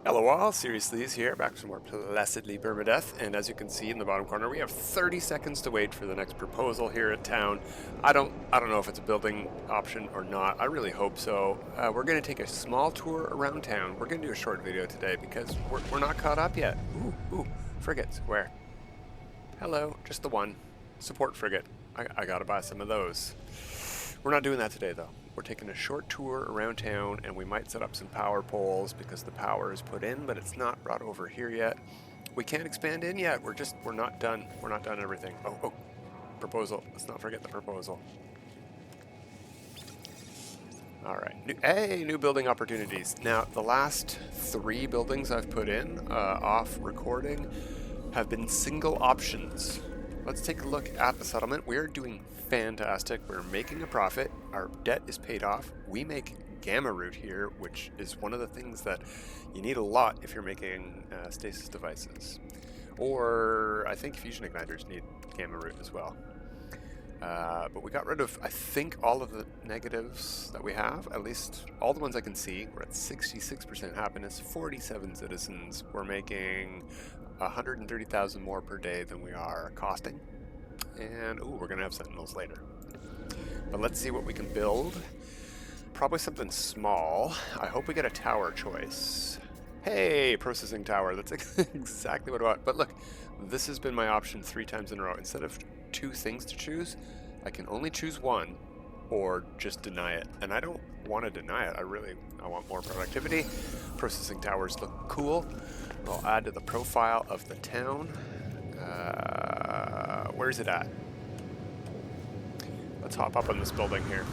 Hello all, Seriously is here, back for some more Placidlee Permadeath, and as you can see in the bottom corner, we have 30 seconds to wait for the next proposal here at town. I don't know if it's a building option or not. I really hope so. We're going to take a small tour around town. We're going to do a short video today because we're not caught up yet. Ooh, frigates, where? Hello, just the one. Support frigate. I gotta buy some of those. We're not doing that today though. We're taking a short tour around town, and we might set up some power poles because the power is put in, but it's not brought over here yet. We can't expand in yet. We're not done. We're not done everything. Oh, proposal. Let's not forget the proposal. All right. New building opportunities. Now, the last 3 buildings I've put in off recording have been single options. Let's take a look at the settlement. We're doing fantastic. We're making a profit. Our debt is paid off. We make gamma root here, which is one of the things that you need a lot if you're making stasis devices. Or I think fusion igniters need gamma root as well. But we got rid of, I think, all of the negatives that we have, at least all the ones I can see. We're at 66% happiness, 47 citizens. We're making 130,000 more per day than we are costing. And, we're going to have sentinels later. But let's see what we can build. Probably something small. I hope we get a tower choice. Hey, processing tower. That's exactly what I want. But look, this has been my option 3 times in a row. Instead of 2 things to choose, I can only choose one or just deny it. And I don't want to deny it. I want more productivity. Processing towers look cool. I'll add to the profile of the town. Where's it at? Let's hop up on this building here.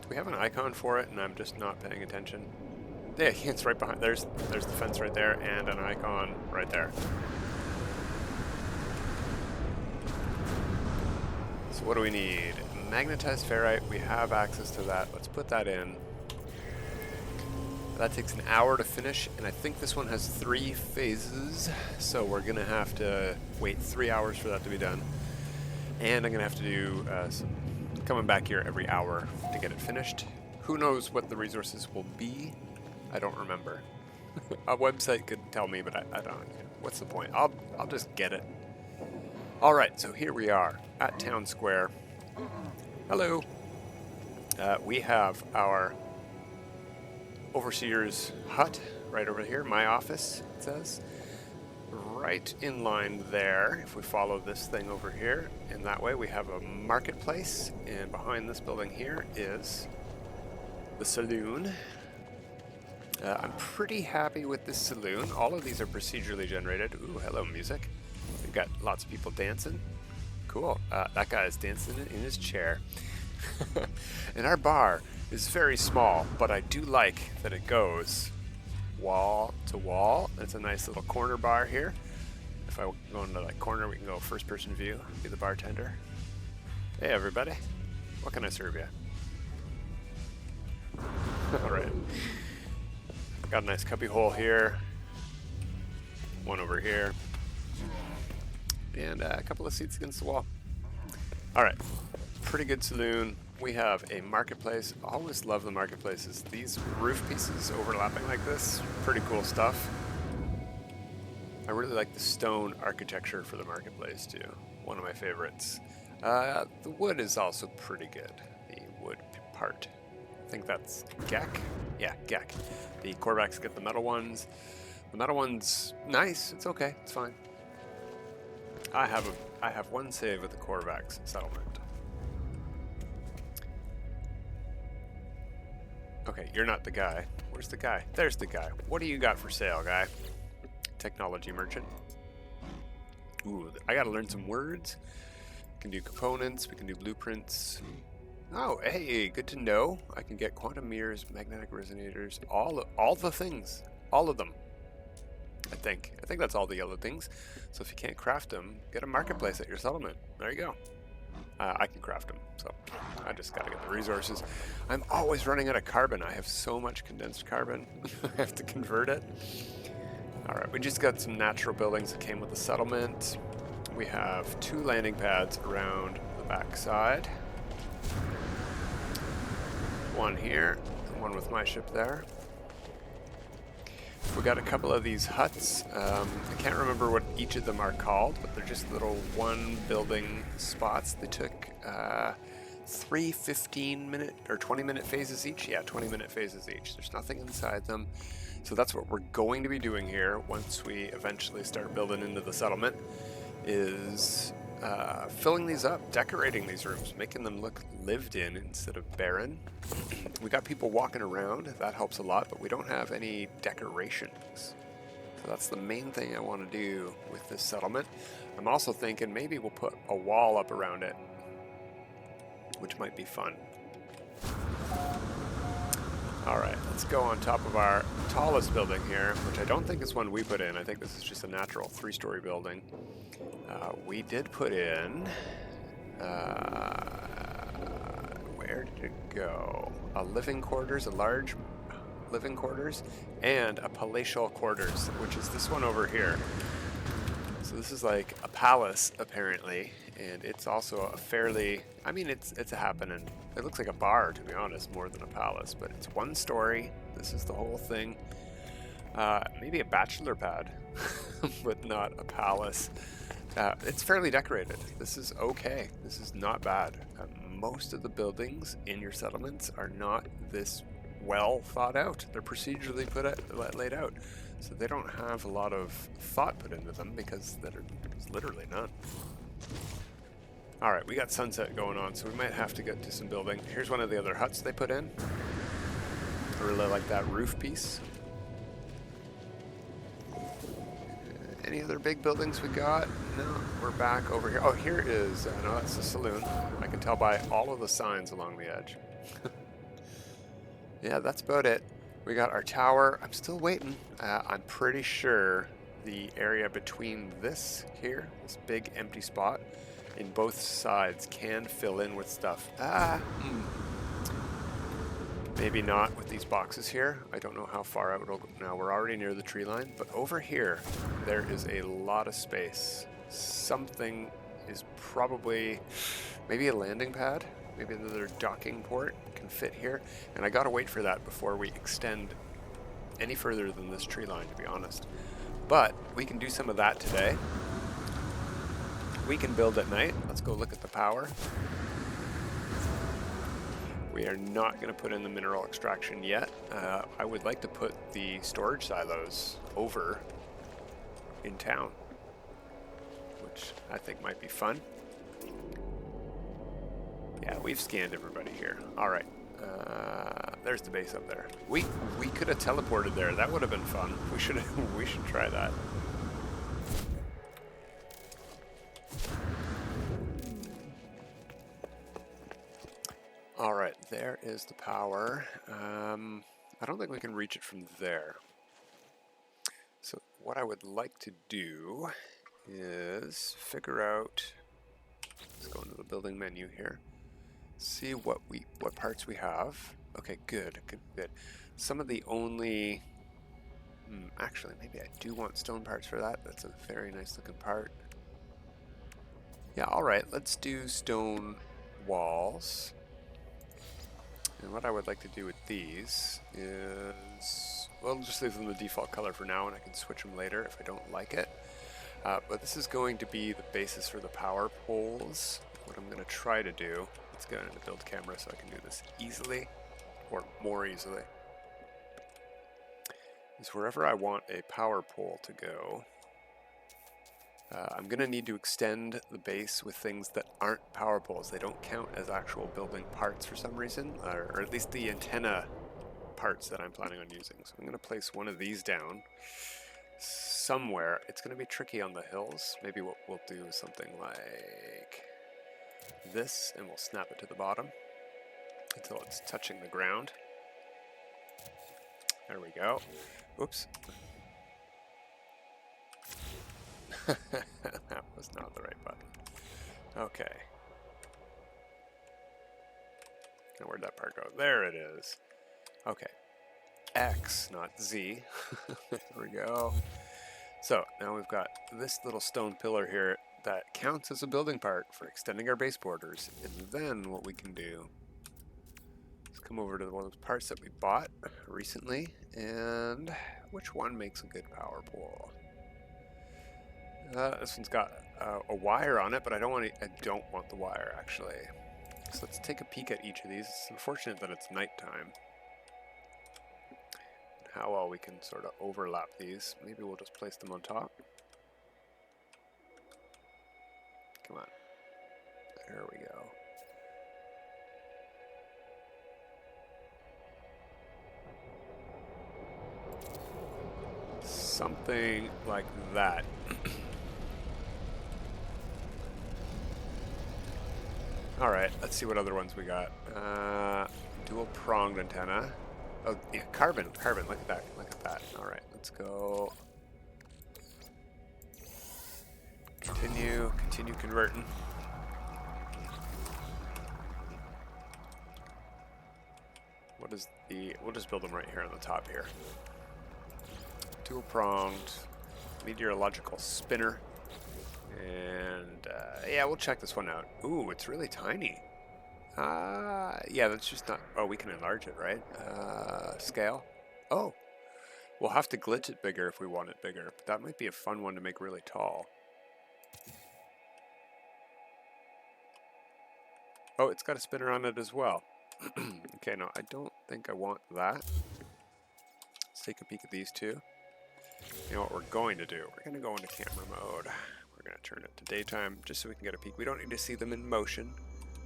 Do we have an icon for it and I'm just not paying attention? Yeah, it's right behind. There's the fence right there and an icon right there. So what do we need? Magnetized ferrite. We have access to that. Let's put that in. That takes an hour to finish, and I think this one has 3 phases, so we're gonna have to wait 3 hours for that to be done. And I'm gonna have to do some coming back here every hour to get it finished. Who knows what the resources will be? I don't remember. A website could tell me, but I don't. What's the point? I'll just get it. All right, so here we are at Town Square. Hello. We have our overseer's hut right over here. My office, it says. Right in line there, if we follow this thing over here, and that way we have a marketplace, and behind this building here is the saloon. I'm pretty happy with this saloon. All of these are procedurally generated. Ooh, hello music. We've got lots of people dancing. Cool. That guy is dancing in his chair. And our bar is very small, but I do like that it goes wall to wall. It's a nice little corner bar here. If I go into that corner, we can go first person view, be the bartender. Hey everybody, what can I serve you? Alright. Got a nice cubby hole here. One over here. And a couple of seats against the wall. Alright, pretty good saloon. We have a marketplace. Always love the marketplaces. These roof pieces overlapping like this, pretty cool stuff. I really like the stone architecture for the marketplace too. One of my favorites. The wood is also pretty good. The wood part. I think that's Gek? Yeah, Gek. The Korvax get the metal ones. The metal one's nice. It's okay. It's fine. I have one save with the Korvax settlement. Okay, you're not the guy. Where's the guy? There's the guy. What do you got for sale, guy? Technology merchant. Ooh, I gotta learn some words. We can do components, we can do blueprints. Oh, hey, good to know. I can get quantum mirrors, magnetic resonators, all the things. All of them. I think that's all the yellow things. So if you can't craft them, get a marketplace at your settlement. There you go. I can craft them, so I just gotta get the resources. I'm always running out of carbon. I have so much condensed carbon. I have to convert it. Alright, we just got some natural buildings that came with the settlement. We have 2 landing pads around the back side. one here, and one with my ship there. We got a couple of these huts. I can't remember what each of them are called, but they're just little one building spots. They took 3 15-minute or 20-minute phases each. Yeah, 20-minute phases each. There's nothing inside them. So that's what we're going to be doing here once we eventually start building into the settlement, is filling these up, decorating these rooms, making them look lived in instead of barren. We got people walking around, that helps a lot, but we don't have any decorations. So that's the main thing I want to do with this settlement. I'm also thinking maybe we'll put a wall up around it, which might be fun. Alright, let's go on top of our tallest building here, which I don't think is one we put in. I think this is just a natural 3-story building. We did put in... where did it go? A living quarters, a large living quarters, and a palatial quarters, which is this one over here. So this is like a palace, apparently, and it's also a fairly... I mean, it's a happening. It looks like a bar, to be honest, more than a palace, but it's 1 story. This is the whole thing. Maybe a bachelor pad, but not a palace. It's fairly decorated. This is okay. This is not bad. Most of the buildings in your settlements are not this well thought out. They're procedurally laid out. So they don't have a lot of thought put into them because there's literally none. Alright, we got sunset going on, so we might have to get to some building. Here's one of the other huts they put in. I really like that roof piece. Any other big buildings we got? No, we're back over here. Oh, here is, no, that's the saloon. I can tell by all of the signs along the edge. Yeah, that's about it. We got our tower. I'm still waiting. I'm pretty sure the area between this here, this big empty spot, in both sides can fill in with stuff. Maybe not with these boxes here. I don't know how far out it'll go. Now we're already near the tree line, but over here there is a lot of space. Something is probably maybe a landing pad, maybe another docking port can fit here, and I gotta wait for that before we extend any further than this tree line, to be honest. But we can do some of that today. We can build at night. Let's go look at the power. We are not going to put in the mineral extraction yet. I would like to put the storage silos over in town, which I think might be fun. Yeah, we've scanned everybody here. All right. There's the base up there. We could have teleported there. That would have been fun. We should try that. All right, there is the power. I don't think we can reach it from there. So what I would like to do is figure out, let's go into the building menu here, see what parts we have. Okay, good. Some of the only, actually maybe I do want stone parts for that. That's a very nice looking part. Yeah, all right, let's do stone walls. And what I would like to do with these is, well, just leave them the default color for now, and I can switch them later if I don't like it. But this is going to be the basis for the power poles. What I'm going to try to do, let's get into build camera so I can do this easily, or more easily, is wherever I want a power pole to go, I'm going to need to extend the base with things that aren't power poles. They don't count as actual building parts for some reason, or at least the antenna parts that I'm planning on using. So I'm going to place one of these down somewhere. It's going to be tricky on the hills. Maybe what we'll do is something like this, and we'll snap it to the bottom until it's touching the ground. There we go. Oops. That was not the right button. Okay. Now where'd that part go? There it is. Okay. X, not Z. There we go. So now we've got this little stone pillar here that counts as a building part for extending our base borders. And then what we can do is come over to one of those parts that we bought recently, and which one makes a good power pole? This one's got a wire on it, but I don't want the wire actually. So let's take a peek at each of these. It's unfortunate that it's nighttime. How well we can sort of overlap these. Maybe we'll just place them on top. Come on. There we go. Something like that. Alright, let's see what other ones we got. Dual pronged antenna. Oh, yeah, carbon, look at that. Alright, let's go. Continue converting. What is we'll just build them right here on the top here. Dual pronged, meteorological spinner. And yeah, we'll check this one out. Ooh, it's really tiny. Yeah, that's just not... Oh, we can enlarge it, right? Scale. Oh, we'll have to glitch it bigger if we want it bigger. But that might be a fun one to make really tall. Oh, it's got a spinner on it as well. Okay, no, I don't think I want that. Let's take a peek at these two. You know what we're going to do? We're going to go into camera mode. We're going to turn it to daytime just so we can get a peek. We don't need to see them in motion.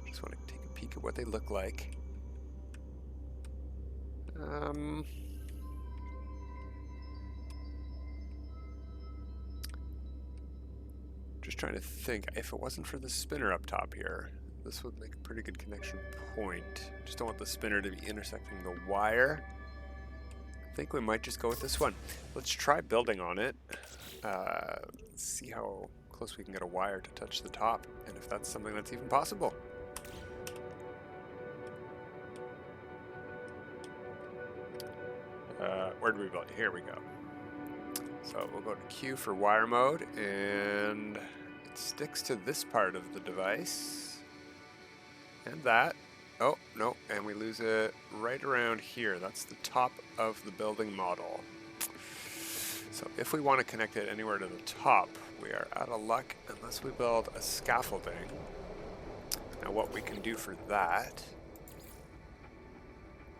Just want to take a peek at what they look like. Just trying to think. If it wasn't for the spinner up top here, this would make a pretty good connection point. Just don't want the spinner to be intersecting the wire. I think we might just go with this one. Let's try building on it. See how close we can get a wire to touch the top, and if that's something that's even possible. Where do we build? Here we go. So we'll go to Q for wire mode, and it sticks to this part of the device. And that. Oh, no, and we lose it right around here. That's the top of the building model. So if we want to connect it anywhere to the top, we are out of luck unless we build a scaffolding. Now what we can do for that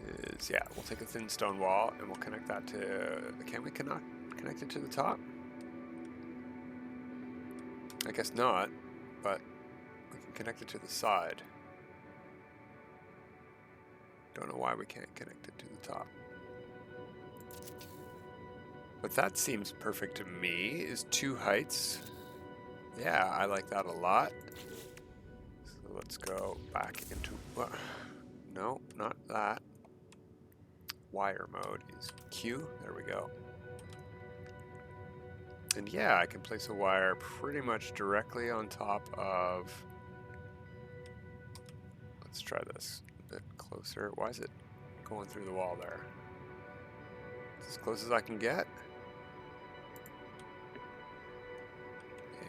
is, yeah, we'll take a thin stone wall and we'll connect that to... Can we connect it to the top? I guess not, but we can connect it to the side. Don't know why we can't connect it to the top. But that seems perfect to me, is 2 heights. Yeah, I like that a lot. So let's go back into... no, not that. Wire mode is Q. There we go. And yeah, I can place a wire pretty much directly on top of... Let's try this a bit closer. Why is it going through the wall there? As close as I can get.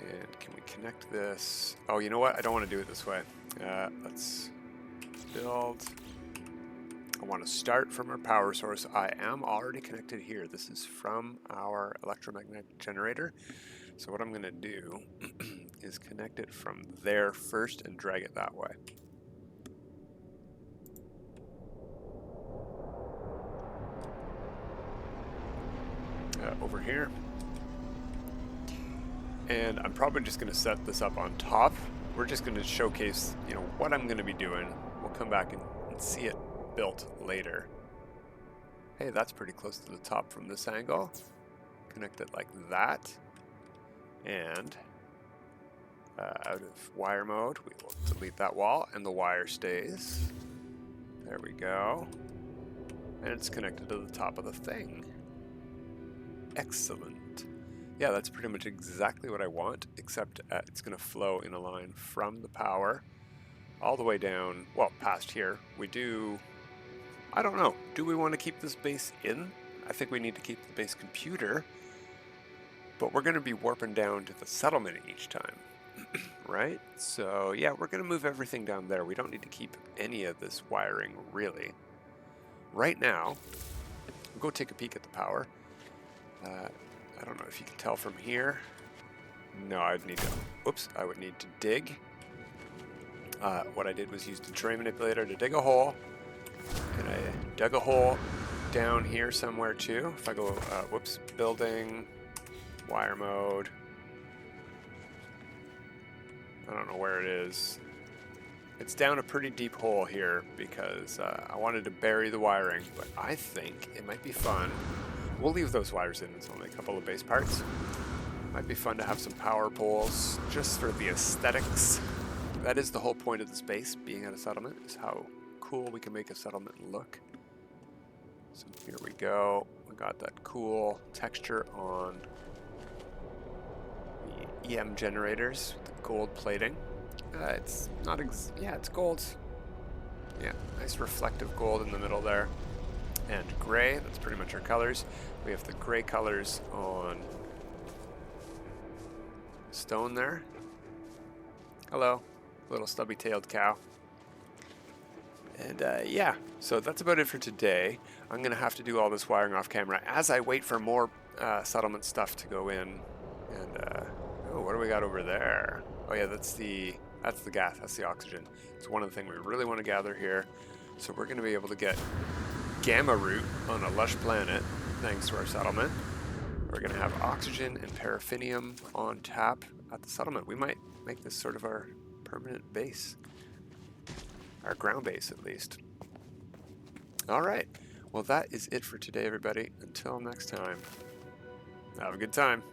And can we connect this? Oh, you know what? I don't want to do it this way. Let's build. I want to start from our power source. I am already connected here. This is from our electromagnetic generator. So what I'm going to do is connect it from there first and drag it that way. Over here. And I'm probably just going to set this up on top. We're just going to showcase, you know, what I'm going to be doing. We'll come back and see it built later. Hey, that's pretty close to the top from this angle. Connect it like that. And out of wire mode, we will delete that wall and the wire stays. There we go. And it's connected to the top of the thing. Excellent. Yeah, that's pretty much exactly what I want, except it's going to flow in a line from the power all the way down, well, past here. We do, I don't know, do we want to keep this base in? I think we need to keep the base computer, but we're going to be warping down to the settlement each time, right? So yeah, we're going to move everything down there. We don't need to keep any of this wiring, really. right now, we'll go take a peek at the power. I don't know if you can tell from here. No, I'd need to, oops, I would need to dig. What I did was use the terrain manipulator to dig a hole. And I dug a hole down here somewhere too. If I go, whoops, building, wire mode. I don't know where it is. It's down a pretty deep hole here because I wanted to bury the wiring, but I think it might be fun. We'll leave those wires in. It's only a couple of base parts. Might be fun to have some power poles just for the aesthetics. That is the whole point of the space, being at a settlement, is how cool we can make a settlement look. So here we go. We got that cool texture on the EM generators with the gold plating. It's not yeah, it's gold. Yeah, nice reflective gold in the middle there. And gray, that's pretty much our colors. We have the gray colors on stone there. Hello, little stubby-tailed cow. And yeah, so that's about it for today. I'm going to have to do all this wiring off camera as I wait for more settlement stuff to go in. And, oh, what do we got over there? Oh yeah, that's the gas, that's the oxygen. It's one of the things we really want to gather here. So we're going to be able to get gamma root on a lush planet, thanks to our settlement. We're going to have oxygen and paraffinium on tap at the settlement. We might make this sort of our permanent base. Our ground base, at least. All right. Well, that is it for today, everybody. Until next time, have a good time.